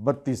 32,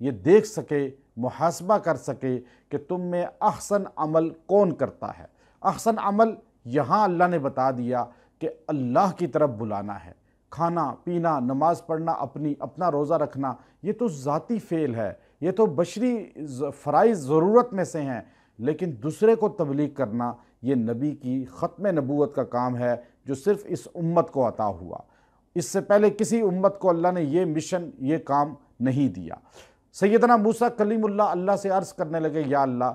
یہ دیکھ سکے، محاسبہ کر سکے کہ تم میں احسن عمل کون کرتا ہے۔ احسن عمل یہاں اللہ نے بتا دیا کہ اللہ کی طرف بلانا ہے۔ کھانا پینا، نماز پڑھنا، اپنا روزہ رکھنا، یہ تو ذاتی فعل ہے، یہ تو بشری فرائض ضرورت میں سے ہیں، لیکن دوسرے کو تبلیغ کرنا یہ نبی کی ختم نبوت کا کام ہے جو صرف اس امت کو عطا ہوا۔ اس سے پہلے کسی امت کو اللہ نے یہ مشن، یہ کام نہیں دیا۔ سیدنا موسیٰ کلیم اللہ سے عرض کرنے لگے، یا اللہ،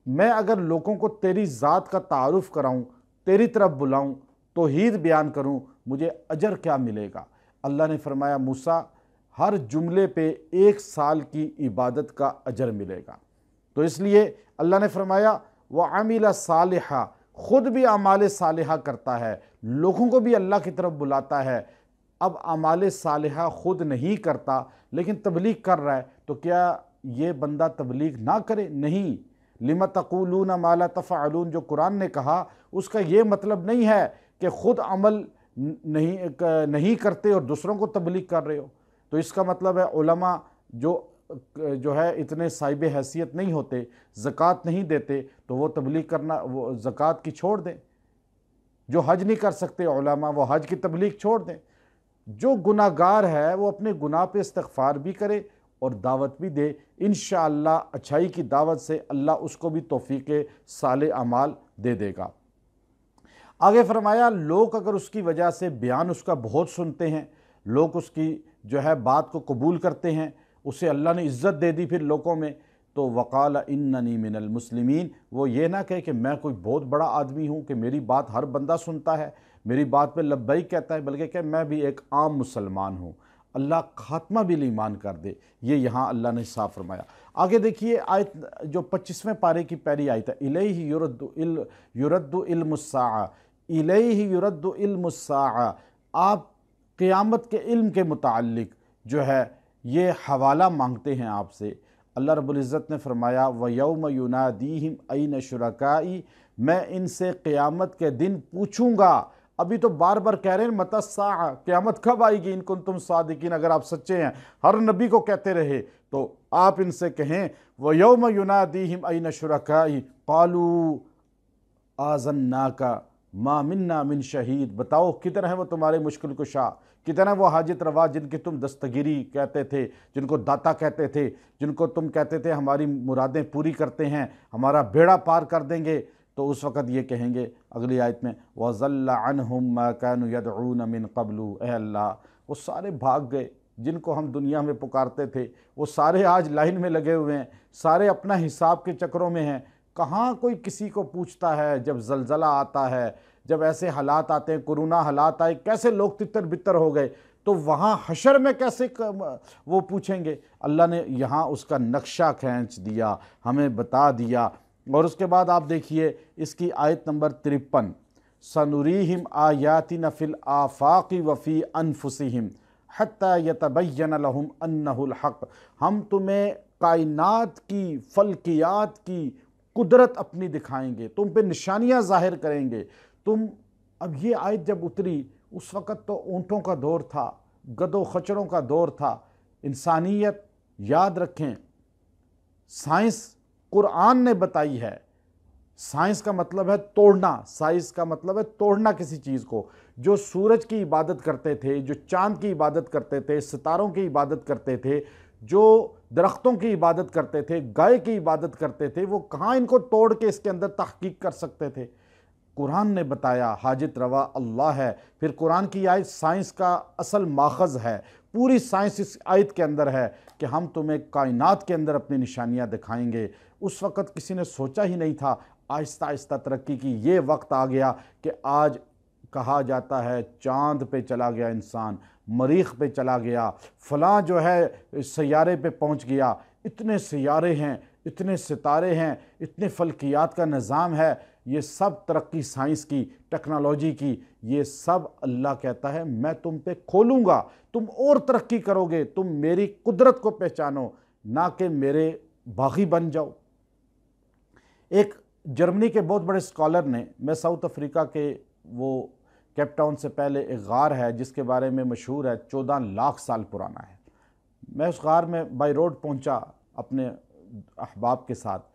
میں اگر لوگوں کو تیری ذات کا تعارف کراؤں، تیری طرف بلاؤں، توحید بیان کروں، مجھے اجر کیا ملے گا؟ اللہ نے فرمایا، موسیٰ، ہر جملے پہ 1 سال کی عبادت کا اجر ملے گا۔ تو اس لیے اللہ نے فرمایا وَعَمِلَ صَالِحًا، خود بھی اعمال صالحہ کرتا ہے، لوگوں کو بھی اللہ کی طرف بلاتا ہے۔ اب اعمال صالحہ خود نہیں کرتا لیکن تبلیغ کر رہا ہے، تو کیا یہ بندہ تبلیغ نہ کرے؟ نہیں۔ لِمَ تَقُولُونَ مَا لَا تَفْعَلُونَ جو قرآن نے کہا، اس کا یہ مطلب نہیں ہے کہ خود عمل نہیں کرتے اور دوسروں کو تبلیغ کر رہے ہو۔ تو اس کا مطلب ہے علماء جو ہے اتنے صاحب حیثیت نہیں ہوتے، زکوٰۃ نہیں دیتے، تو وہ تبلیغ کرنا، وہ زکوٰۃ کی چھوڑ دیں۔ جو حج نہیں کر سکتے علماء، وہ حج کی تبلیغ چھوڑ دیں۔ جو گناہ گار ہے وہ اپنے گناہ پہ استغفار بھی کرے اور دعوت بھی دے، انشاءاللہ اچھائی کی دعوت سے اللہ اس کو بھی توفیق صالح اعمال دے دے گا۔ آگے فرمایا، لوگ اگر اس کی وجہ سے بیان اس کا بہت سنتے ہیں، لوگ اس کی جو ہے بات کو قبول کرتے ہیں، اسے اللہ نے عزت دے دی پھر لوگوں میں، تو وقال اننی من المسلمین، وہ یہ نہ کہے کہ میں کوئی بہت بڑا آدمی ہوں کہ میری بات ہر بندہ سنتا ہے، میری بات پہ لبیک کہتا ہے، بلکہ کہ میں بھی ایک عام مسلمان ہوں۔ اللہ خاتمہ بھی ایمان کر دے، یہ یہاں اللہ نے صاف فرمایا۔ آگے دیکھیے آیت جو 25ویں پارے کی پہلی آیت ہے، الیہ یرد علم الساعہ، الیہ یرد علم الساعہ، آپ قیامت کے علم کے متعلق جو ہے یہ حوالہ مانگتے ہیں آپ سے۔ اللہ رب العزت نے فرمایا وَيَوْمَ يُنَادِيهِمْ أَيْنَ شُرَكَائِي، میں ان سے قیامت کے دن پوچھوں گا۔ ابھی تو بار بار کہہ رہے ہیں متی الساعہ، قیامت کب آئے گی، ان کنتم صادقین، اگر آپ سچے ہیں، ہر نبی کو کہتے رہے، تو آپ ان سے کہیں وَيَوْمَ يُنَادِيهِمْ أَيْنَ شُرَكَائِي قَالُوا آذَنَّاكَ مَا مِنَّا مِن شہید، بتاؤ کدھر ہیں وہ تمہارے مشکل کشا، کدھر ہیں وہ حاجت روا جن کی تم دستگیری کہتے تھے، جن کو داتا کہتے تھے، جن کو تم کہتے تھے ہماری مرادیں پوری کرتے ہیں، ہمارا بیڑا پار کر دیں گے۔ تو اس وقت یہ کہیں گے اگلی آیت میں وَضَلَّ عَنْهُمْ مَا كَانُوا يَدْعُونَ مِن قَبْلُ، اے اللہ وہ سارے بھاگ گئے جن کو ہم دنیا میں پکارتے تھے، وہ سارے آج لائن میں لگے ہوئے ہیں، سارے اپنا حساب کے چکروں میں ہیں۔ کہاں کوئی کسی کو پوچھتا ہے جب زلزلہ آتا ہے، جب ایسے حالات آتے ہیں، کرونا حالات آئے، کیسے لوگ تتر بتر ہو گئے، تو وہاں حشر میں کیسے وہ پوچھیں گے؟ اللہ نے یہاں اس کا نقشہ کھینچ دیا، ہمیں بتا دیا۔ اور اس کے بعد آپ دیکھیے اس کی آیت نمبر 53، سَنُرِيهِمْ آيَاتِنَا فِي الْآفَاقِ وَفِي أَنفُسِهِمْ حَتَّى يَتَبَيَّنَ لَهُمْ أَنَّهُ الْحَقُّ، ہم تمہیں کائنات کی، فلکیات کی قدرت اپنی دکھائیں گے، تم پہ نشانیاں ظاہر کریں گے۔ اب یہ آیت جب اتری اس وقت تو اونٹوں کا دور تھا، گدوں خچروں کا دور تھا۔ انسانیت یاد رکھیں، سائنس قرآن نے بتائی ہے، سائنس کا مطلب ہے توڑنا، سائنس کا مطلب ہے توڑنا کسی چیز کو۔ جو سورج کی عبادت کرتے تھے، جو چاند کی عبادت کرتے تھے، ستاروں کی عبادت کرتے تھے، جو درختوں کی عبادت کرتے تھے، گائے کی عبادت کرتے تھے، وہ کہاں ان کو توڑ کے اس کے اندر تحقیق کر سکتے تھے؟ قرآن نے بتایا حاجت روا اللہ ہے۔ پھر قرآن کی آیت سائنس کا اصل ماخذ ہے، پوری سائنس اس آیت کے اندر ہے کہ ہم تمہیں کائنات کے اندر اپنی نشانیاں دکھائیں گے۔ اس وقت کسی نے سوچا ہی نہیں تھا، آہستہ آہستہ ترقی کی، یہ وقت آ گیا کہ آج کہا جاتا ہے چاند پہ چلا گیا انسان، مریخ پہ چلا گیا، فلاں جو ہے سیارے پہ پہنچ گیا۔ اتنے سیارے ہیں، اتنے ستارے ہیں، اتنے فلکیات کا نظام ہے، یہ سب ترقی سائنس کی، ٹیکنالوجی کی، یہ سب اللہ کہتا ہے میں تم پہ کھولوں گا، تم اور ترقی کرو گے، تم میری قدرت کو پہچانو، نہ کہ میرے باغی بن جاؤ۔ ایک جرمنی کے بہت بڑے اسکالر نے، میں ساؤتھ افریقہ کے وہ کیپ ٹاؤن سے پہلے ایک غار ہے جس کے بارے میں مشہور ہے، 14 لاکھ سال پرانا ہے، میں اس غار میں بائی روڈ پہنچا اپنے احباب کے ساتھ،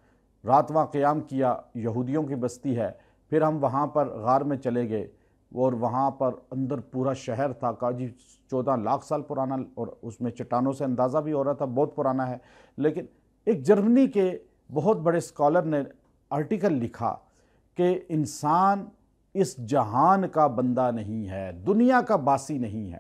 رات وہاں قیام کیا، یہودیوں کی بستی ہے، پھر ہم وہاں پر غار میں چلے گئے اور وہاں پر اندر پورا شہر تھا کا جی 14 لاکھ سال پرانا، اور اس میں چٹانوں سے اندازہ بھی ہو رہا تھا بہت پرانا ہے۔ لیکن ایک جرمنی کے بہت بڑے اسکالر نے آرٹیکل لکھا کہ انسان اس جہان کا بندہ نہیں ہے، دنیا کا باسی نہیں ہے،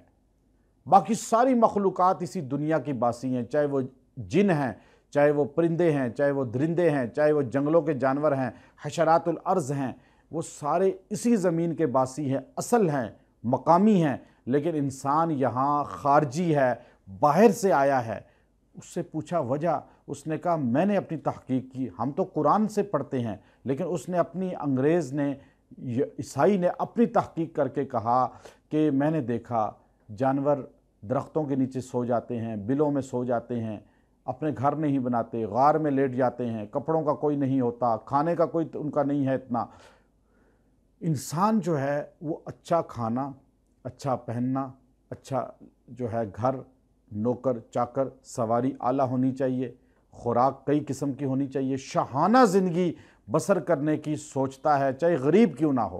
باقی ساری مخلوقات اسی دنیا کی باسی ہیں، چاہے وہ جن ہیں، چاہے وہ پرندے ہیں، چاہے وہ درندے ہیں، چاہے وہ جنگلوں کے جانور ہیں، حشرات الارض ہیں، وہ سارے اسی زمین کے باسی ہیں، اصل ہیں، مقامی ہیں، لیکن انسان یہاں خارجی ہے، باہر سے آیا ہے۔ اس سے پوچھا وجہ، اس نے کہا میں نے اپنی تحقیق کی، ہم تو قرآن سے پڑھتے ہیں، لیکن اس نے اپنی انگریز نے، عیسائی نے اپنی تحقیق کر کے کہا کہ میں نے دیکھا جانور درختوں کے نیچے سو جاتے ہیں، بلوں میں سو جاتے ہیں، اپنے گھر نہیں بناتے، غار میں لیٹ جاتے ہیں، کپڑوں کا کوئی نہیں ہوتا، کھانے کا کوئی ان کا نہیں ہے اتنا۔ انسان جو ہے وہ اچھا کھانا، اچھا پہننا، اچھا جو ہے گھر، نوکر چاکر، سواری اعلیٰ ہونی چاہیے، خوراک کئی قسم کی ہونی چاہیے، شاہانہ زندگی بسر کرنے کی سوچتا ہے، چاہے غریب کیوں نہ ہو،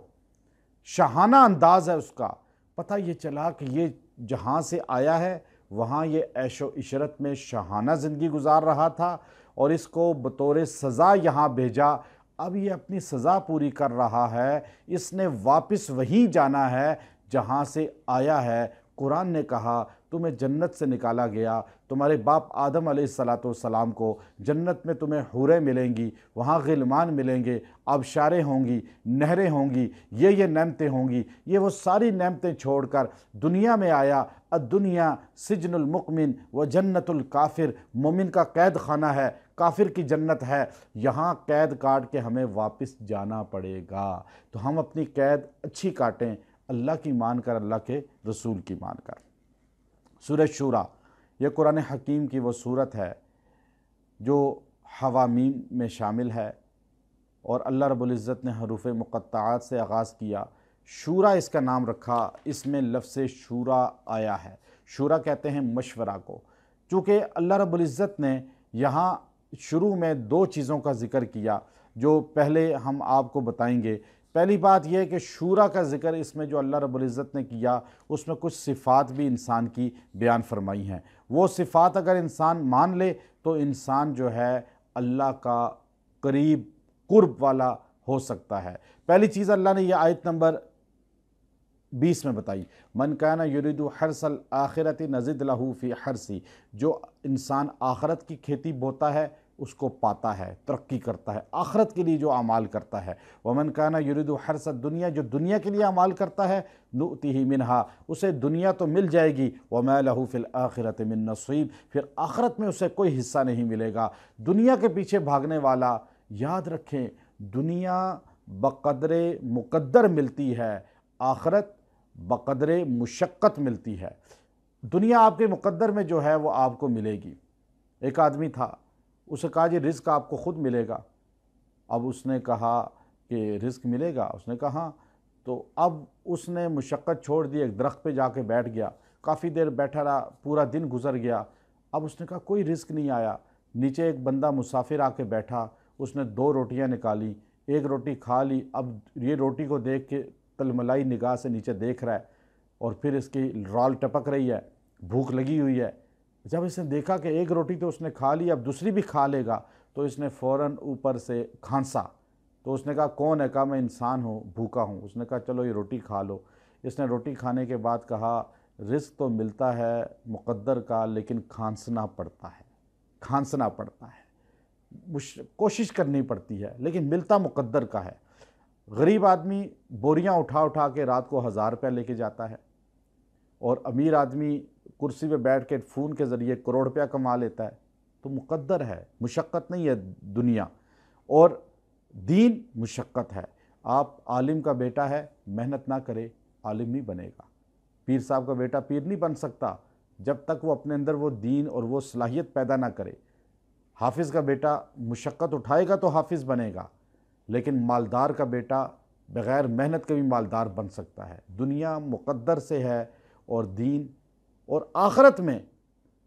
شاہانہ انداز ہے اس کا۔ پتہ یہ چلا کہ یہ جہاں سے آیا ہے وہاں یہ عیش و عشرت میں شاہانہ زندگی گزار رہا تھا، اور اس کو بطور سزا یہاں بھیجا، اب یہ اپنی سزا پوری کر رہا ہے، اس نے واپس وہیں جانا ہے جہاں سے آیا ہے۔ قرآن نے کہا تمہیں جنت سے نکالا گیا، تمہارے باپ آدم علیہ السلام کو جنت میں تمہیں حوریں ملیں گی، وہاں غلمان ملیں گے، آبشاریں ہوں گی، نہریں ہوں گی، یہ نعمتیں ہوں گی، یہ وہ ساری نعمتیں چھوڑ کر دنیا میں آیا۔ الدنیا سجن المؤمن و جنت الکافر، مومن کا قید خانہ ہے، کافر کی جنت ہے، یہاں قید کاٹ کے ہمیں واپس جانا پڑے گا۔ تو ہم اپنی قید اچھی کاٹیں، اللہ کی مان کر، اللہ کے رسول کی مان کر۔ سورہ شورى یہ قرآن حکیم کی وہ صورت ہے جو حوامیم میں شامل ہے، اور اللہ رب العزت نے حروف مقطعات سے آغاز کیا۔ شورا اس کا نام رکھا، اس میں لفظ شورا آیا ہے۔ شورا کہتے ہیں مشورہ کو، چونکہ اللہ رب العزت نے یہاں شروع میں 2 چیزوں کا ذکر کیا جو پہلے ہم آپ کو بتائیں گے۔ پہلی بات یہ ہے کہ شورا کا ذکر اس میں جو اللہ رب العزت نے کیا، اس میں کچھ صفات بھی انسان کی بیان فرمائی ہیں۔ وہ صفات اگر انسان مان لے تو انسان جو ہے اللہ کا قریب قرب والا ہو سکتا ہے۔ پہلی چیز اللہ نے یہ آیت نمبر 20 میں بتائی، من کان یرید حرث الآخرۃ نزد لہ فی حرثی، جو انسان آخرت کی کھیتی بوتا ہے اس کو پاتا ہے، ترقی کرتا ہے، آخرت کے لیے جو اعمال کرتا ہے۔ ومن کان یرید حرث الدنیا، جو دنیا کے لیے اعمال کرتا ہے، نؤتیہ منہا، اسے دنیا تو مل جائے گی، وما لہ فی الآخرۃ من نصیب، پھر آخرت میں اسے کوئی حصہ نہیں ملے گا۔ دنیا کے پیچھے بھاگنے والا، یاد رکھیں دنیا بقدر مقدر ملتی ہے، آخرت بقدر مشقت ملتی ہے۔ دنیا آپ کے مقدر میں جو ہے وہ آپ کو ملے گی۔ ایک آدمی تھا، اسے کہا جی رزق آپ کو خود ملے گا۔ اب اس نے کہا کہ رزق ملے گا، اس نے کہا ہاں۔ تو اب اس نے مشقت چھوڑ دی، ایک درخت پہ جا کے بیٹھ گیا، کافی دیر بیٹھا رہا، پورا دن گزر گیا۔ اب اس نے کہا کوئی رزق نہیں آیا۔ نیچے ایک بندہ مسافر آ کے بیٹھا، اس نے 2 روٹیاں نکالی، ایک روٹی کھا لی، اب یہ روٹی کو دیکھ کے تلملائی نگاہ سے نیچے دیکھ رہا ہے، اور پھر اس کی رال ٹپک رہی ہے، بھوک لگی ہوئی ہے۔ جب اس نے دیکھا کہ ایک روٹی تو اس نے کھا لی، اب دوسری بھی کھا لے گا، تو اس نے فوراً اوپر سے کھانسا۔ تو اس نے کہا کون ہے؟ کہا میں انسان ہوں، بھوکا ہوں۔ اس نے کہا چلو یہ روٹی کھا لو۔ اس نے روٹی کھانے کے بعد کہا رزق تو ملتا ہے مقدر کا، لیکن کھانسنا پڑتا ہے، کھانسنا پڑتا ہے، کوشش کرنی پڑتی ہے، لیکن ملتا مقدر کا ہے۔ غریب آدمی بوریاں اٹھا اٹھا کے رات کو 1000 روپیہ لے کے جاتا ہے، اور امیر آدمی کرسی پہ بیٹھ کے فون کے ذریعے کروڑ روپیہ کما لیتا ہے۔ تو مقدر ہے، مشقت نہیں ہے دنیا، اور دین مشقت ہے۔ آپ عالم کا بیٹا ہے، محنت نہ کرے عالم نہیں بنے گا۔ پیر صاحب کا بیٹا پیر نہیں بن سکتا جب تک وہ اپنے اندر وہ دین اور وہ صلاحیت پیدا نہ کرے۔ حافظ کا بیٹا مشقت اٹھائے گا تو حافظ بنے گا، لیکن مالدار کا بیٹا بغیر محنت کے بھی مالدار بن سکتا ہے۔ دنیا مقدر سے ہے، اور دین اور آخرت میں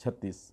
36,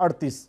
38,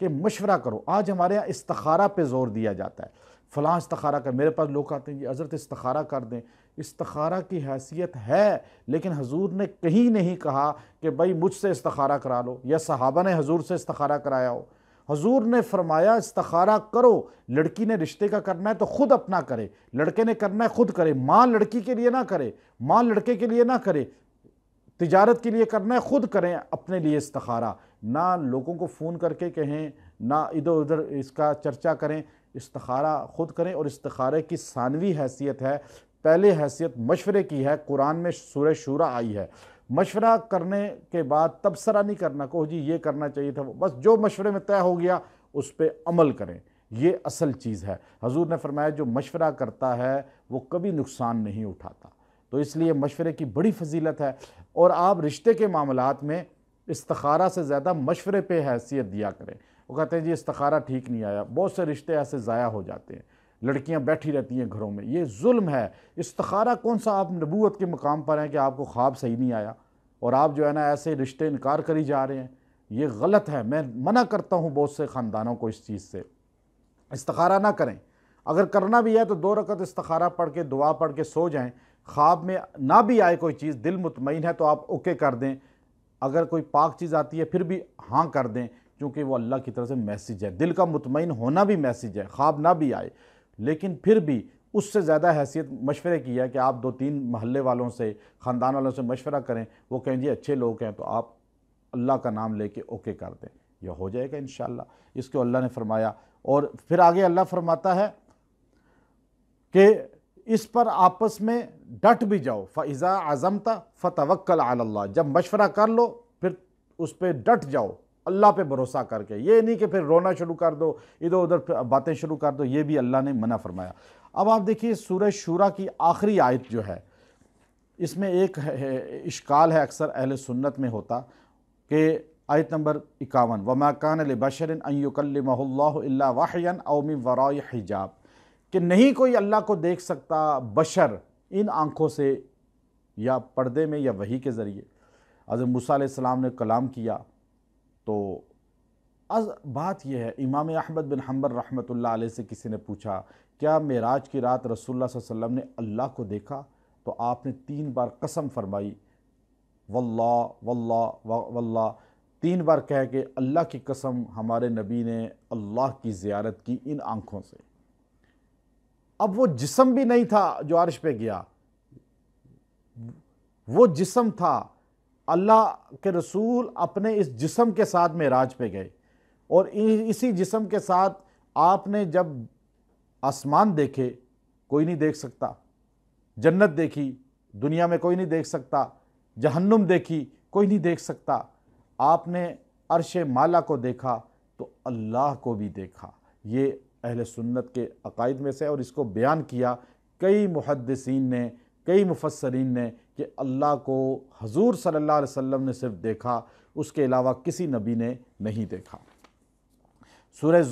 کہ مشورہ کرو۔ آج ہمارے یہاں استخارہ پہ زور دیا جاتا ہے، فلاں استخارہ کر، میرے پاس لوگ آتے ہیں جی حضرت استخارہ کر دیں۔ استخارہ کی حیثیت ہے، لیکن حضور نے کہیں نہیں کہا کہ بھائی مجھ سے استخارہ کرا لو، یا صحابہ نے حضور سے استخارہ کرایا ہو۔ حضور نے فرمایا استخارہ کرو، لڑکی نے رشتے کا کرنا ہے تو خود اپنا کرے، لڑکے نے کرنا ہے خود کرے، ماں لڑکی کے لیے نہ کرے، ماں لڑکے کے لیے نہ کرے، تجارت کے لیے کرنا ہے خود کریں اپنے لیے استخارہ، نہ لوگوں کو فون کر کے کہیں، نہ ادھر ادھر اس کا چرچا کریں، استخارہ خود کریں۔ اور استخارے کی ثانوی حیثیت ہے، پہلے حیثیت مشورے کی ہے، قرآن میں سورہ شورا آئی ہے۔ مشورہ کرنے کے بعد تبصرہ نہیں کرنا کہ جی یہ کرنا چاہیے تھا، بس جو مشورے میں طے ہو گیا اس پہ عمل کریں، یہ اصل چیز ہے۔ حضور نے فرمایا جو مشورہ کرتا ہے وہ کبھی نقصان نہیں اٹھاتا، تو اس لیے مشورے کی بڑی فضیلت ہے۔ اور آپ رشتے کے معاملات میں استخارہ سے زیادہ مشورے پہ حیثیت دیا کریں۔ وہ کہتے ہیں جی استخارہ ٹھیک نہیں آیا، بہت سے رشتے ایسے ضائع ہو جاتے ہیں، لڑکیاں بیٹھی رہتی ہیں گھروں میں، یہ ظلم ہے۔ استخارہ کون سا، آپ نبوت کے مقام پر ہیں کہ آپ کو خواب صحیح نہیں آیا اور آپ جو ہے نا ایسے رشتے انکار کری جا رہے ہیں، یہ غلط ہے۔ میں منع کرتا ہوں بہت سے خاندانوں کو اس چیز سے، استخارہ نہ کریں۔ اگر کرنا بھی ہے تو 2 رکعت استخارہ پڑھ کے دعا پڑھ کے سو جائیں، خواب میں نہ بھی آئے کوئی چیز، دل مطمئن ہے تو آپ اوکے کر دیں، اگر کوئی پاک چیز آتی ہے پھر بھی ہاں کر دیں، کیونکہ وہ اللہ کی طرف سے میسیج ہے، دل کا مطمئن ہونا بھی میسیج ہے، خواب نہ بھی آئے، لیکن پھر بھی اس سے زیادہ حیثیت مشورے کی ہے کہ آپ 2-3 محلے والوں سے، خاندان والوں سے مشورہ کریں، وہ کہیں جی اچھے لوگ ہیں تو آپ اللہ کا نام لے کے اوکے کر دیں، یہ ہو جائے گا انشاءاللہ۔ اس کو اللہ نے فرمایا، اور پھر آگے اللہ فرماتا ہے کہ اس پر آپس میں ڈٹ بھی جاؤ، فَإِذَا عَزَمْتَ فَتَوَكَّلْ عَلَى اللَّهِ، جب مشورہ کر لو پھر اس پہ ڈٹ جاؤ اللہ پہ بھروسہ کر کے، یہ نہیں کہ پھر رونا شروع کر دو، ادھر ادھر باتیں شروع کر دو، یہ بھی اللہ نے منع فرمایا۔ اب آپ دیکھیے سورہ شورا کی آخری آیت جو ہے، اس میں ایک اشکال ہے اکثر اہل سنت میں ہوتا، کہ آیت نمبر 51 وَمَا كَانَ لِبَشَرٍ أَن يُكَلِّمَهُ اللَّهُ إِلَّا وَحْيًا أَوْ مِن وَرَاءِ حِجَابٍ، کہ نہیں کوئی اللہ کو دیکھ سکتا بشر ان آنکھوں سے، یا پردے میں یا وحی کے ذریعے۔ حضرت موسیٰ علیہ السلام نے کلام کیا، تو بات یہ ہے، امام احمد بن حنبل رحمۃ اللہ علیہ سے کسی نے پوچھا کیا معراج کی رات رسول اللہ صلی اللہ علیہ وسلم نے اللہ کو دیکھا؟ تو آپ نے 3 بار قسم فرمائی، واللہ واللہ واللہ، 3 بار کہہ کے اللہ کی قسم ہمارے نبی نے اللہ کی زیارت کی ان آنکھوں سے۔ اب وہ جسم بھی نہیں تھا جو عرش پہ گیا، وہ جسم تھا، اللہ کے رسول اپنے اس جسم کے ساتھ معراج پہ گئے، اور اسی جسم کے ساتھ آپ نے جب آسمان دیکھے، کوئی نہیں دیکھ سکتا، جنت دیکھی، دنیا میں کوئی نہیں دیکھ سکتا، جہنم دیکھی، کوئی نہیں دیکھ سکتا، آپ نے عرش مالا کو دیکھا تو اللہ کو بھی دیکھا۔ یہ اہل سنت کے عقائد میں سے، اور اس کو بیان کیا کئی محدثین نے، کئی مفسرین نے، کہ اللہ کو حضور صلی اللہ علیہ وسلم نے صرف دیکھا، اس کے علاوہ کسی نبی نے نہیں دیکھا۔ سورہ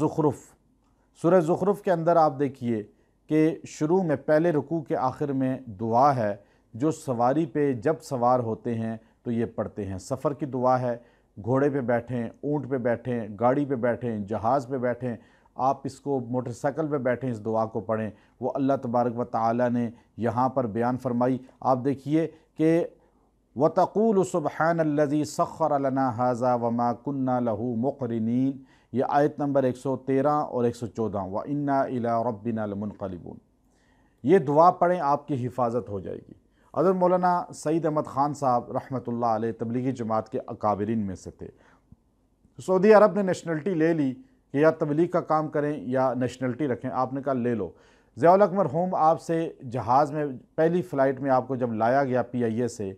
زخرف کے اندر آپ دیکھیے کہ شروع میں پہلے رکوع کے آخر میں دعا ہے، جو سواری پہ جب سوار ہوتے ہیں تو یہ پڑھتے ہیں۔ سفر کی دعا ہے، گھوڑے پہ بیٹھیں، اونٹ پہ بیٹھیں، گاڑی پہ بیٹھیں، جہاز پہ بیٹھیں، آپ اس کو موٹر سائیکل پہ بیٹھیں، اس دعا کو پڑھیں، وہ اللہ تبارک و تعالی نے یہاں پر بیان فرمائی۔ آپ دیکھیے کہ وَتَقُولُ سُبْحَانَ الَّذِي سَخَّرَ لَنَا هَذَا وَمَا كُنَّا لَهُ مُقْرِنِينَ، یہ آیت نمبر 113 اور 114، وَإِنَّا إِلَىٰ رَبِّنَا لَمُنْقَلِبُونَ۔ یہ دعا پڑھیں، آپ کی حفاظت ہو جائے گی۔ حضرت مولانا سعید احمد خان صاحب رحمۃ اللہ علیہ تبلیغی جماعت کے اکابرین میں سے تھے۔ سعودی عرب نے نیشنلٹی لے لی کہ یا تبلیغ کا کام کریں یا نیشنلٹی رکھیں، آپ نے کہا لے لو۔ ضیاء الحق مرحوم آپ سے جہاز میں پہلی فلائٹ میں آپ کو جب لایا گیا PIA سے،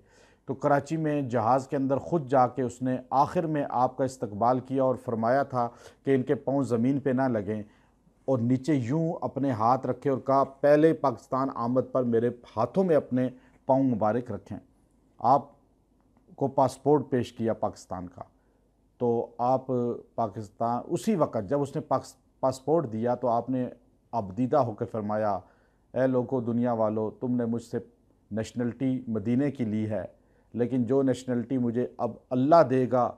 تو کراچی میں جہاز کے اندر خود جا کے اس نے آخر میں آپ کا استقبال کیا اور فرمایا تھا کہ ان کے پاؤں زمین پہ نہ لگیں، اور نیچے یوں اپنے ہاتھ رکھے اور کہا پہلے پاکستان آمد پر میرے ہاتھوں میں اپنے پاؤں مبارک رکھیں۔ آپ کو پاسپورٹ پیش کیا پاکستان کا، تو آپ پاکستان اسی وقت جب اس نے پاسپورٹ دیا تو آپ نے ابدیدہ ہو کے فرمایا، اے لوگو دنیا والو، تم نے مجھ سے نیشنلٹی مدینے کی لی ہے، لیکن جو نیشنلٹی مجھے اب اللہ دے گا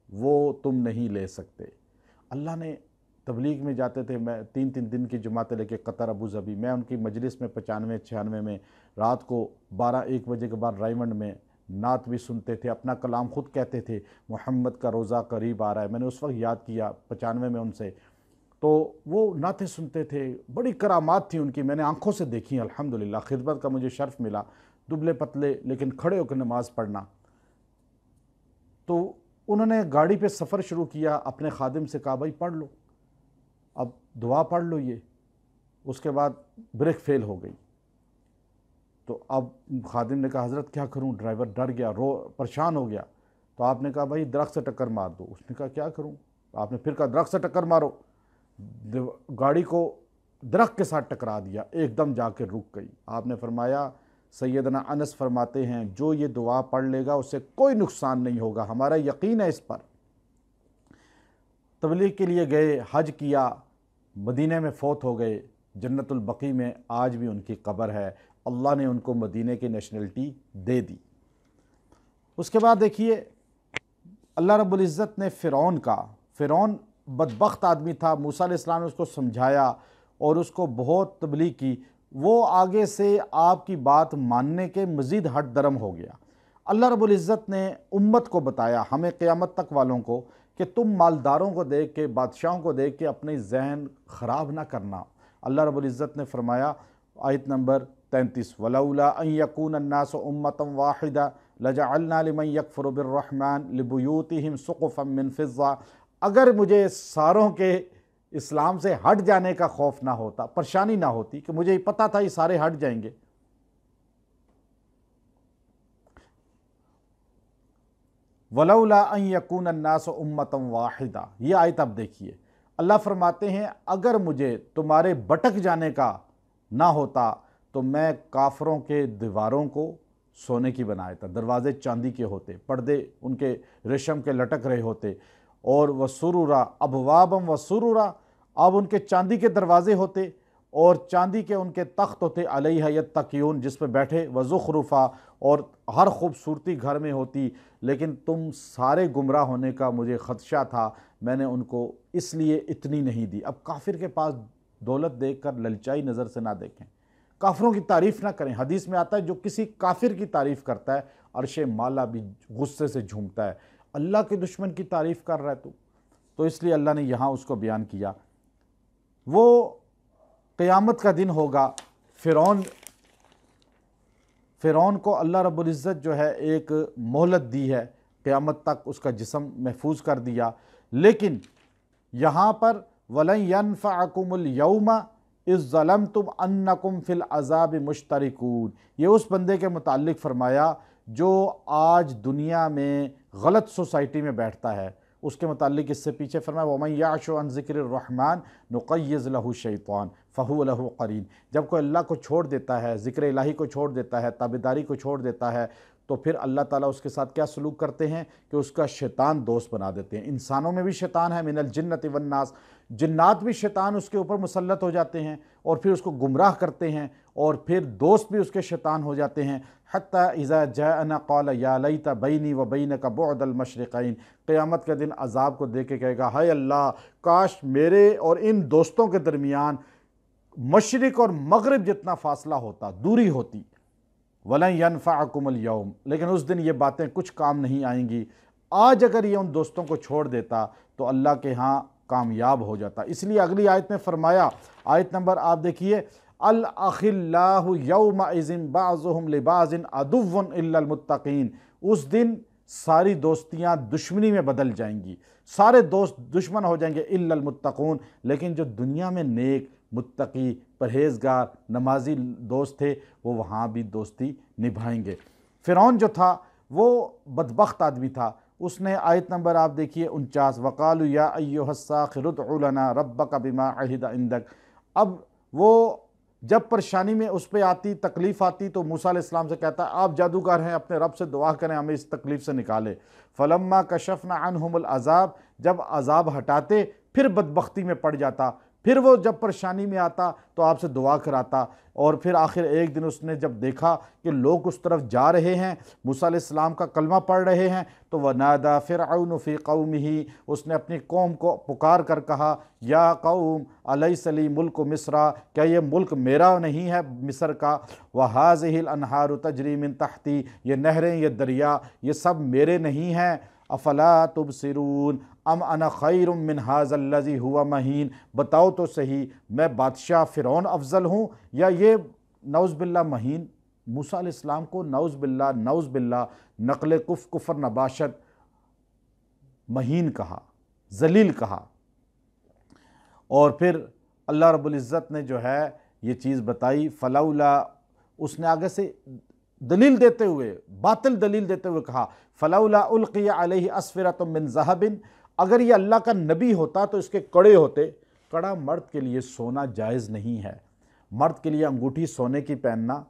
وہ تم نہیں لے سکتے۔ اللہ نے تبلیغ میں جاتے تھے، میں 3 دن کی جماعتیں لے کے قطر، ابو ظبی، میں ان کی مجلس میں 95 96 میں رات کو 12 1 بجے کے بعد رائمنڈ میں نعت بھی سنتے تھے، اپنا کلام خود کہتے تھے، محمد کا روزہ قریب آ رہا ہے، میں نے اس وقت یاد کیا 95 میں ان سے، تو وہ نعتیں سنتے تھے، بڑی کرامات تھی ان کی، میں نے آنکھوں سے دیکھی الحمدللہ، خدمت کا مجھے شرف ملا، دبلے پتلے لیکن کھڑے ہو کے نماز پڑھنا۔ تو انہوں نے گاڑی پہ سفر شروع کیا، اپنے خادم سے کہا بھائی پڑھ لو، اب دعا پڑھ لو یہ، اس کے بعد بریک فیل ہو گئی، تو اب خادم نے کہا حضرت کیا کروں، ڈرائیور ڈر گیا، پریشان ہو گیا، تو آپ نے کہا بھائی درخت سے ٹکر مار دو، اس نے کہا کیا کروں، آپ نے پھر کہا درخت سے ٹکر مارو، گاڑی کو درخت کے ساتھ ٹکرا دیا، ایک دم جا کے رک گئی۔ آپ نے فرمایا، سیدنا انس فرماتے ہیں جو یہ دعا پڑھ لے گا اسے کوئی نقصان نہیں ہوگا، ہمارا یقین ہے اس پر۔ تبلیغ کے لیے گئے، حج کیا، مدینہ میں فوت ہو گئے، جنت البقیع میں آج بھی ان کی قبر ہے، اللہ نے ان کو مدینہ کی نیشنلٹی دے دی۔ اس کے بعد دیکھیے اللہ رب العزت نے فرعون بدبخت آدمی تھا، موسیٰ علیہ السلام نے اس کو سمجھایا اور اس کو بہت تبلیغ کی، وہ آگے سے آپ کی بات ماننے کے مزید ہٹ درم ہو گیا۔ اللہ رب العزت نے امت کو بتایا، ہمیں قیامت تک والوں کو، کہ تم مالداروں کو دیکھ کے، بادشاہوں کو دیکھ کے اپنے ذہن خراب نہ کرنا۔ اللہ رب العزت نے فرمایا آیت نمبر 33 وَلَوْلَا أَن يَكُونَ النَّاسُ أُمَّةً وَاحِدَةً لَجَعَلْنَا لِمَن يَكْفُرُ بِالرَّحْمَنِ لِبُيُوتِهِمْ سُقُفًا مِّن فِضَّةٍ، اگر مجھے ساروں کے اسلام سے ہٹ جانے کا خوف نہ ہوتا، پریشانی نہ ہوتی کہ مجھے پتا تھا یہ سارے ہٹ جائیں گے، وَلَوْلَا أَن يَكُونَ النَّاسُ أُمَّةً وَاحِدَةً، یہ آیت اب دیکھیے، اللہ فرماتے ہیں اگر مجھے تمہارے بٹک جانے کا نہ ہوتا تو میں کافروں کے دیواروں کو سونے کی بنایا تھا، دروازے چاندی کے ہوتے، پردے ان کے ریشم کے لٹک رہے ہوتے، اور وَسُرُرًا أَبْوَابًا وَسُرُرًا، اب ان کے چاندی کے دروازے ہوتے اور چاندی کے ان کے تخت ہوتے، علیہا یتکئون، جس پہ بیٹھے، وزخرفا، اور ہر خوبصورتی گھر میں ہوتی، لیکن تم سارے گمراہ ہونے کا مجھے خدشہ تھا، میں نے ان کو اس لیے اتنی نہیں دی۔ اب کافر کے پاس دولت دیکھ کر للچائی نظر سے نہ دیکھیں، کافروں کی تعریف نہ کریں، حدیث میں آتا ہے جو کسی کافر کی تعریف کرتا ہے عرش مالا بھی غصے سے جھومتا ہے، اللہ کے دشمن کی تعریف کر رہا ہے تو اس لیے اللہ نے یہاں اس کو بیان کیا۔ وہ قیامت کا دن ہوگا، فرعون کو اللہ رب العزت جو ہے ایک مہلت دی ہے، قیامت تک اس کا جسم محفوظ کر دیا، لیکن یہاں پر وَلَن يَنفَعَكُمُ الْيَوْمَ اِذْ ظَلَمْتُمْ أَنَّكُمْ فِي الْعَذَابِ مُشْتَرِكُونَ، یہ اس بندے کے متعلق فرمایا جو آج دنیا میں غلط سوسائٹی میں بیٹھتا ہے، اس کے متعلق اس سے پیچھے فرمایا وَمَن يَعْشُ عَن ذِكْرِ الرَّحْمَنِ نُقَيِّضْ لَهُ الشَّيْطَانُ فَهُوَ لَهُ قَرِينٌ، جب کوئی اللہ کو چھوڑ دیتا ہے، ذکر الہی کو چھوڑ دیتا ہے، تابعداری کو چھوڑ دیتا ہے، تو پھر اللہ تعالیٰ اس کے ساتھ کیا سلوک کرتے ہیں کہ اس کا شیطان دوست بنا دیتے ہیں۔ انسانوں میں بھی شیطان ہے، من الجنۃ والناس، جنات بھی شیطان اس کے اوپر مسلط ہو جاتے ہیں اور پھر اس کو گمراہ کرتے ہیں، اور پھر دوست بھی اس کے شیطان ہو جاتے ہیں، حتی اذا جاءنا قال یا لیت بینی و بینک بعد المشرقین، قیامت کے دن عذاب کو دیکھ کے کہے گا ہائے اللہ، کاش میرے اور ان دوستوں کے درمیان مشرق اور مغرب جتنا فاصلہ ہوتا، دوری ہوتی۔ وَلَن يَنفَعَكُمُ الْيَوْمَ، لیکن اس دن یہ باتیں کچھ کام نہیں آئیں گی۔ آج اگر یہ ان دوستوں کو چھوڑ دیتا تو اللہ کے ہاں کامیاب ہو جاتا۔ اس لیے اگلی آیت میں فرمایا، آیت نمبر آپ دیکھیے، الْأَخِلَّاهُ يَوْمَئِذٍ بَعْضُهُمْ لِبَعْضٍ عَدُوٌّ إِلَّا الْمُتَّقِينَ، اس دن ساری دوستیاں دشمنی میں بدل جائیں گی، سارے دوست دشمن ہو جائیں گے، إِلَّا الْمُتَّقُونَ، لیکن جو دنیا میں نیک، متقی، پرہیزگار، نمازی دوست تھے وہ وہاں بھی دوستی نبھائیں گے۔ فرعون جو تھا وہ بدبخت آدمی تھا، اس نے آیت نمبر آپ دیکھیے 49 وَقَالُوا يَا أَيُّهَا السَّاحِرُ ادْعُ لَنَا رَبَّكَ بِمَا عَهِدَ عِندَكَ، اب وہ جب پریشانی میں اس پہ آتی، تکلیف آتی تو موسیٰ علیہ السلام سے کہتا ہے آپ جادوگر ہیں، اپنے رب سے دعا کریں ہمیں اس تکلیف سے نکالے۔ فَلَمَّا كَشَفْنَا عَنْهُمُ الْعَذَابَ، جب عذاب ہٹاتے پھر بدبختی میں پڑ جاتا، پھر وہ جب پریشانی میں آتا تو آپ سے دعا کراتا، اور پھر آخر ایک دن اس نے جب دیکھا کہ لوگ اس طرف جا رہے ہیں، موسیٰ علیہ السلام کا کلمہ پڑھ رہے ہیں، تو وَنَادَى فِرْعَوْنُ فِي قَوْمِهِ، اس نے اپنی قوم کو پکار کر کہا، یا قوم الیس لی ملک مصر، کیا یہ ملک میرا نہیں ہے مصر کا، وَهَٰذِهِ الْأَنْهَارُ تَجْرِي مِن تَحْتِي، یہ نہریں، یہ دریا، یہ سب میرے نہیں ہیں، افلا تبصرون ام انا خیر من ھذا الذی هو مہین، بتاؤ تو صحیح میں بادشاہ فرعون افضل ہوں یا یہ نعوذ باللہ مہین؟ موسیٰ علیہ السلام کو نعوذ باللہ نقل کفر نباشت مہین کہا، ذلیل کہا۔ اور پھر اللہ رب العزت نے جو ہے یہ چیز بتائی، فلولا، اس نے آگے سے دلیل دیتے ہوئے، باطل دلیل دیتے ہوئے کہا، فلولا القی علیہ اسورۃ من ذہب، اگر یہ اللہ کا نبی ہوتا تو اس کے کڑے ہوتے۔ کڑا مرد کے لیے سونا جائز نہیں ہے، مرد کے لیے انگوٹھی سونے کی پہننا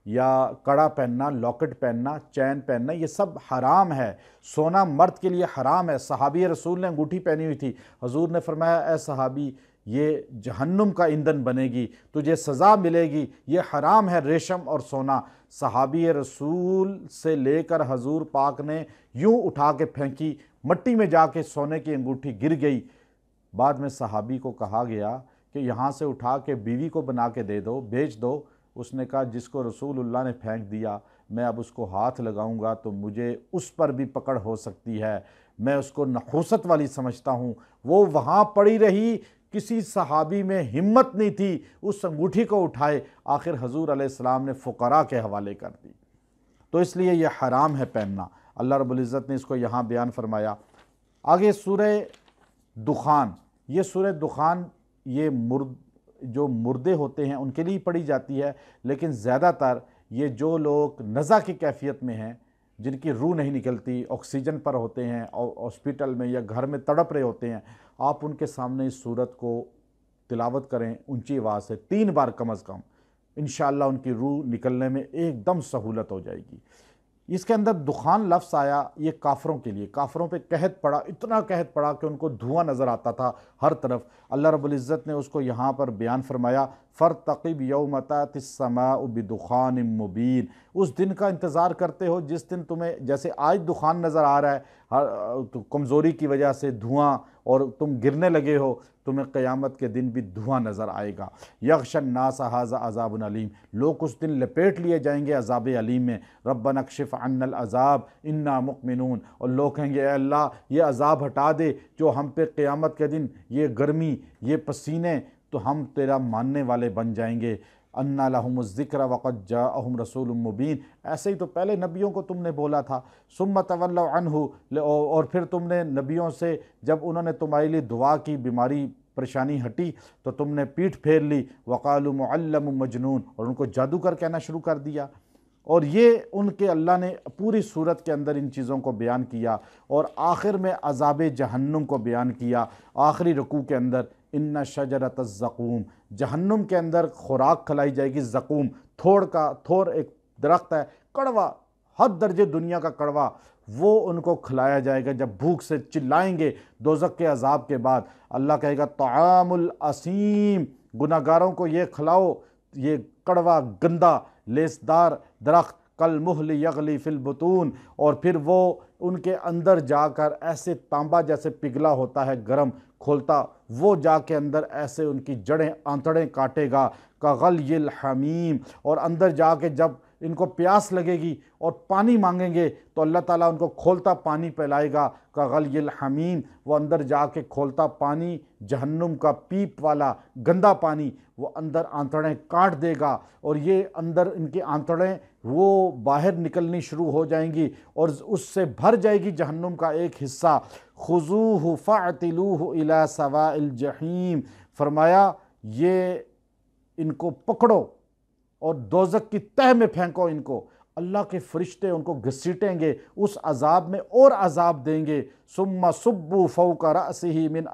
یا کڑا پہننا، لاکٹ پہننا، چین پہننا، یہ سب حرام ہے، سونا مرد کے لیے حرام ہے۔ صحابی رسول نے انگوٹھی پہنی ہوئی تھی، حضور نے فرمایا اے صحابی یہ جہنم کا ایندھن بنے گی، تجھے سزا ملے گی، یہ حرام ہے ریشم اور سونا۔ صحابی رسول سے لے کر حضور پاک نے یوں اٹھا کے پھینکی، مٹی میں جا کے سونے کی انگوٹھی گر گئی۔ بعد میں صحابی کو کہا گیا کہ یہاں سے اٹھا کے بیوی کو بنا کے دے دو، بیچ دو۔ اس نے کہا جس کو رسول اللہ نے پھینک دیا میں اب اس کو ہاتھ لگاؤں گا تو مجھے اس پر بھی پکڑ ہو سکتی ہے، میں اس کو نحوست والی سمجھتا ہوں۔ وہ وہاں پڑی رہی، کسی صحابی میں ہمت نہیں تھی اس انگوٹھی کو اٹھائے، آخر حضور علیہ السلام نے فقراء کے حوالے کر دی۔ تو اس لیے یہ حرام ہے پہننا، اللہ رب العزت نے اس کو یہاں بیان فرمایا۔ آگے سورہ دخان، یہ سورہ دخان یہ جو مردے ہوتے ہیں ان کے لیے پڑھی جاتی ہے، لیکن زیادہ تر یہ جو لوگ نزع کی کیفیت میں ہیں، جن کی روح نہیں نکلتی، آکسیجن پر ہوتے ہیں اور ہاسپٹل میں یا گھر میں تڑپ رہے ہوتے ہیں، آپ ان کے سامنے اس سورت کو تلاوت کریں اونچی آواز سے 3 بار کم از کم، انشاءاللہ ان کی روح نکلنے میں ایک دم سہولت ہو جائے گی۔ اس کے اندر دخان لفظ آیا، یہ کافروں کے لیے، کافروں پہ قحط پڑا، اتنا قحط پڑا کہ ان کو دھواں نظر آتا تھا ہر طرف۔ اللہ رب العزت نے اس کو یہاں پر بیان فرمایا، فَارْتَقِبْ يَوْمَ تَأْتِي السَّمَاءُ بِدُخَانٍ مُبِينٍ، اس دن کا انتظار کرتے ہو جس دن تمہیں جیسے آج دخان نظر آ رہا ہے کمزوری کی وجہ سے دھواں، اور تم گرنے لگے ہو، تمہیں قیامت کے دن بھی دھواں نظر آئے گا۔ یغشی الناس ھذا عذاب علیم، لوگ اس دن لپیٹ لیے جائیں گے عذاب علیم میں۔ ربنا اکشف عنا العذاب انا مؤمنون، اور لوگ کہیں گے اے اللہ یہ عذاب ہٹا دے جو ہم پہ قیامت کے دن، یہ گرمی، یہ پسینے، تو ہم تیرا ماننے والے بن جائیں گے۔ انا لہم الذکر وقد جاءہم رسول مبین، ایسے ہی تو پہلے نبیوں کو تم نے بولا تھا، ثم تولوا عنہ، اور پھر تم نے نبیوں سے جب انہوں نے تمہارے لیے دعا کی، بیماری پریشانی ہٹی تو تم نے پیٹھ پھیر لی، وقالوا معلم مجنون، اور ان کو جادوگر کہنا شروع کر دیا۔ اور یہ ان کے اللہ نے پوری صورت کے اندر ان چیزوں کو بیان کیا، اور آخر میں عذاب جہنم کو بیان کیا۔ آخری رکوع کے اندر ان شجرۃ الزقوم، جہنم کے اندر خوراک کھلائی جائے گی، زقوم، تھور ایک درخت ہے، کڑوا، حد درجے دنیا کا کڑوا، وہ ان کو کھلایا جائے گا جب بھوک سے چلائیں گے دوزخ کے عذاب کے بعد۔ اللہ کہے گا طعام الاسیم، گناہگاروں کو یہ کھلاؤ، یہ کڑوا گندا لیسدار درخت، کالمہل یغلی فی البطون، اور پھر وہ ان کے اندر جا کر ایسے تانبا جیسے پگھلا ہوتا ہے گرم کھولتا، وہ جا کے اندر ایسے ان کی جڑیں آنتڑیں کاٹے گا، کغلی الحمیم، اور اندر جا کے جب ان کو پیاس لگے گی اور پانی مانگیں گے تو اللہ تعالیٰ ان کو کھولتا پانی پلائے گا، کغلی الحمیم، وہ اندر جا کے کھولتا پانی، جہنم کا پیپ والا گندا پانی، وہ اندر آنتڑیں کاٹ دے گا، اور یہ اندر ان کی آنتڑیں وہ باہر نکلنی شروع ہو جائیں گی، اور اس سے بھر جائے گی جہنم کا ایک حصہ۔ خذوہ فاعتلوہ الی سواء الجحیم، فرمایا یہ ان کو پکڑو اور دوزخ کی تہہ میں پھینکو ان کو، اللہ کے فرشتے ان کو گھسیٹیں گے، اس عذاب میں اور عذاب دیں گے۔ ثم صبوا فوق رأسہ من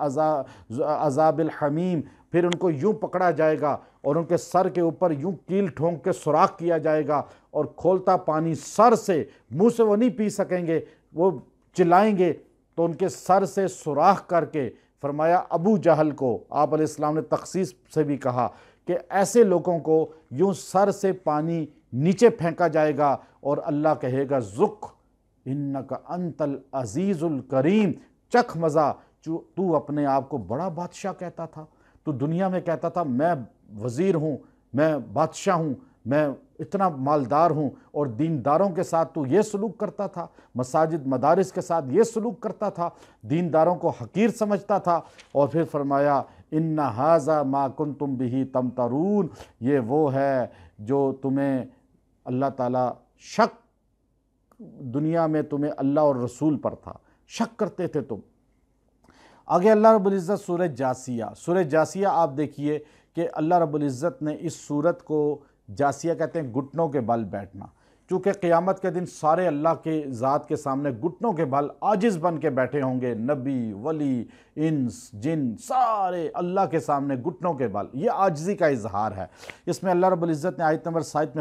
عذاب الحمیم، پھر ان کو یوں پکڑا جائے گا اور ان کے سر کے اوپر یوں کیل ٹھونک کے سوراخ کیا جائے گا، اور کھولتا پانی سر سے، منہ سے وہ نہیں پی سکیں گے، وہ چلائیں گے تو ان کے سر سے سوراخ کر کے فرمایا ابو جہل کو آپ علیہ السلام نے تخصیص سے بھی کہا کہ ایسے لوگوں کو یوں سر سے پانی نیچے پھینکا جائے گا اور اللہ کہے گا ذق انک انت العزیز الکریم، چکھ مزہ، تو اپنے آپ کو بڑا بادشاہ کہتا تھا، تو دنیا میں کہتا تھا میں وزیر ہوں، میں بادشاہ ہوں، میں اتنا مالدار ہوں، اور دینداروں کے ساتھ تو یہ سلوک کرتا تھا، مساجد مدارس کے ساتھ یہ سلوک کرتا تھا، دینداروں کو حقیر سمجھتا تھا۔ اور پھر فرمایا ان ھذا ما کنتم بہ تمترون، یہ وہ ہے جو تمہیں اللہ تعالیٰ شک، دنیا میں تمہیں اللہ اور رسول پر تھا، شک کرتے تھے تم۔ آگے اللہ رب العزت سورہ جاسیہ آپ دیکھیے کہ اللہ رب العزت نے اس سورت کو جاسیہ کہتے ہیں گھٹنوں کے بل بیٹھنا، چونکہ قیامت کے دن سارے اللہ کے ذات کے سامنے گھٹنوں کے بل عاجز بن کے بیٹھے ہوں گے، نبی، ولی، انس، جن، سارے اللہ کے سامنے گھٹنوں کے بل، یہ عاجزی کا اظہار ہے۔ اس میں اللہ رب العزت نے آیت نمبر 7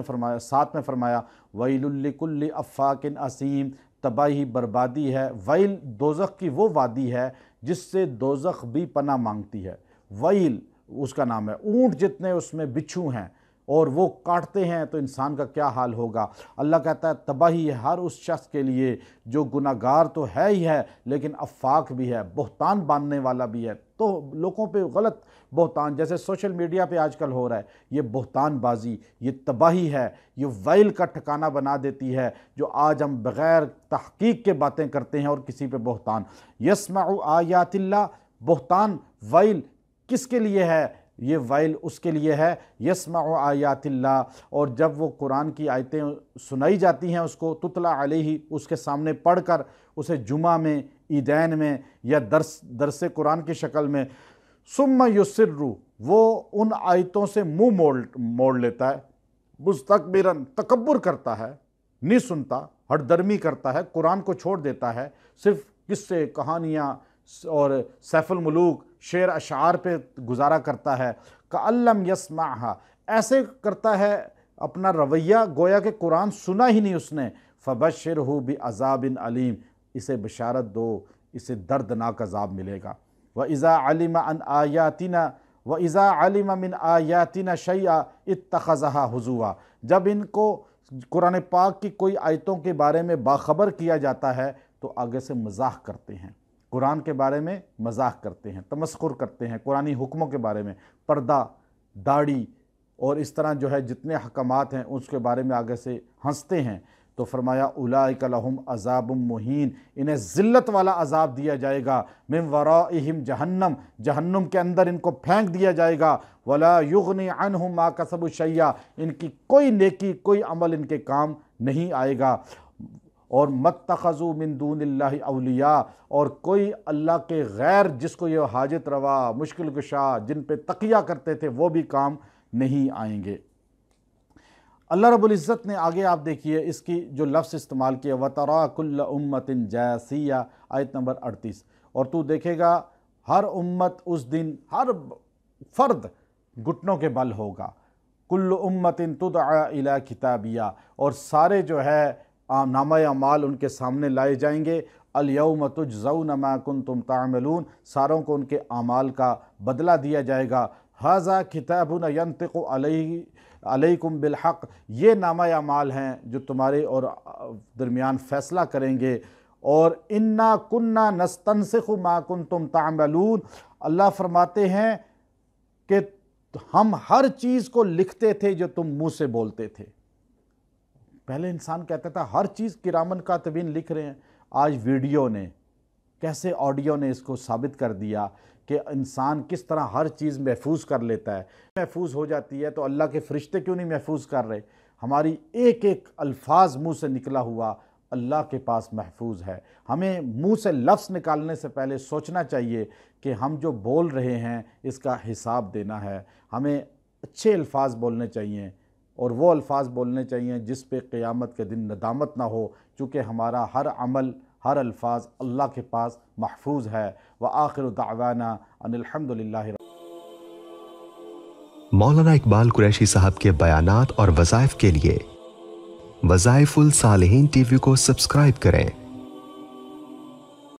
میں فرمایا وَيْلٌ لِكُلِّ أَفَّاكٍ أَثِيمٍ، تباہی بربادی ہے، ویل دوزخ کی وہ وادی ہے جس سے دوزخ بھی پناہ مانگتی ہے، ویل اس کا نام ہے، اونٹ جتنے اس میں بچھو ہیں اور وہ کاٹتے ہیں تو انسان کا کیا حال ہوگا۔ اللہ کہتا ہے تباہی ہے ہر اس شخص کے لیے جو گناہ گار تو ہے ہی ہے لیکن افاک بھی ہے، بہتان باندھنے والا بھی ہے، تو لوگوں پہ غلط بہتان جیسے سوشل میڈیا پہ آج کل ہو رہا ہے، یہ بہتان بازی، یہ تباہی ہے، یہ ویل کا ٹھکانہ بنا دیتی ہے، جو آج ہم بغیر تحقیق کے باتیں کرتے ہیں اور کسی پہ بہتان۔ یسمع آیات اللہ، بہتان ویل کس کے لیے ہے؟ یہ ویل اس کے لیے ہے یسمع آیات اللہ، اور جب وہ قرآن کی آیتیں سنائی جاتی ہیں اس کو تتلا علیہ، اس کے سامنے پڑھ کر اسے جمعہ میں، عیدین میں یا درس قرآن کی شکل میں، ثم یصر، وہ ان آیتوں سے منہ موڑ لیتا ہے، مستکبراً، تکبر کرتا ہے، نہیں سنتا، ہٹ درمی کرتا ہے، قرآن کو چھوڑ دیتا ہے، صرف قصے، کہانیاں اور سیف الملوک، شعر اشعار پہ گزارا کرتا ہے، کألم یسمعھا، ایسے کرتا ہے اپنا رویہ گویا کہ قرآن سنا ہی نہیں اس نے، فبشرہ بعذاب علیم، اسے بشارت دو، اسے دردناک عذاب ملے گا۔ وَإِذَا عَلِمَ عَنْ آیَاتِنَا وَإِذَا عَلِمَ مِنْ آیَاتِنَا شَيْئًا اتَّخَذَهَا ہُزُوًا، جب ان کو قرآن پاک کی کوئی آیتوں کے بارے میں باخبر کیا جاتا ہے تو آگے سے مزاح کرتے ہیں، قرآن کے بارے میں مزاح کرتے ہیں، تمسخر کرتے ہیں، قرآنی حکموں کے بارے میں، پردہ، داڑھی اور اس طرح جو ہے جتنے حکمات ہیں اس کے بارے میں آگے سے ہنستے ہیں، تو فرمایا اولئک لہم عذاب مہین، انہیں ذلت والا عذاب دیا جائے گا، من ورائہم جہنم، جہنم کے اندر ان کو پھینک دیا جائے گا، ولا یغنی عنہم ما کسبوا شیئا، ان کی کوئی نیکی، کوئی عمل ان کے کام نہیں آئے گا۔ اور متخذوا من دون اللہ اولیاء، اور کوئی اللہ کے غیر جس کو یہ حاجت روا، مشکل کشا، جن پہ تقیہ کرتے تھے وہ بھی کام نہیں آئیں گے۔ اللہ رب العزت نے آگے آپ دیکھیے اس کی جو لفظ استعمال کیا وَتَرَا كُلَّ أُمَّةٍ جَاثِيَةً، آیت نمبر 38، اور تو دیکھے گا ہر امت اس دن، ہر فرد گھٹنوں کے بل ہوگا، کل امت تدعى الى کتابیہ، اور سارے جو ہے نامہ اعمال ان کے سامنے لائے جائیں گے، الیوم تجزون ما کنتم تعملون، ساروں کو ان کے اعمال کا بدلہ دیا جائے گا، ھذا کتابنا ینطق علیکم بالحق، یہ نامہ اعمال ہیں جو تمہارے اور درمیان فیصلہ کریں گے، اور انا کننا نستنسخ ما کنتم تعملون، اللہ فرماتے ہیں کہ ہم ہر چیز کو لکھتے تھے جو تم منہ سے بولتے تھے۔ پہلے انسان کہتا تھا ہر چیز کرامن کاتبین لکھ رہے ہیں، آج ویڈیو نے، کیسے آڈیو نے اس کو ثابت کر دیا کہ انسان کس طرح ہر چیز محفوظ کر لیتا ہے، محفوظ ہو جاتی ہے تو اللہ کے فرشتے کیوں نہیں محفوظ کر رہے؟ ہماری ایک ایک الفاظ منہ سے نکلا ہوا اللہ کے پاس محفوظ ہے۔ ہمیں منہ سے لفظ نکالنے سے پہلے سوچنا چاہیے کہ ہم جو بول رہے ہیں اس کا حساب دینا ہے، ہمیں اچھے الفاظ بولنے چاہیے اور وہ الفاظ بولنے چاہیے جس پہ قیامت کے دن ندامت نہ ہو، چونکہ ہمارا ہر عمل، ہر الفاظ اللہ کے پاس محفوظ ہے۔ وآخر دعوانا ان الحمد للہ۔ مولانا اقبال قریشی صاحب کے بیانات اور وظائف کے لیے وظائف الصالحین ٹی وی کو سبسکرائب کریں۔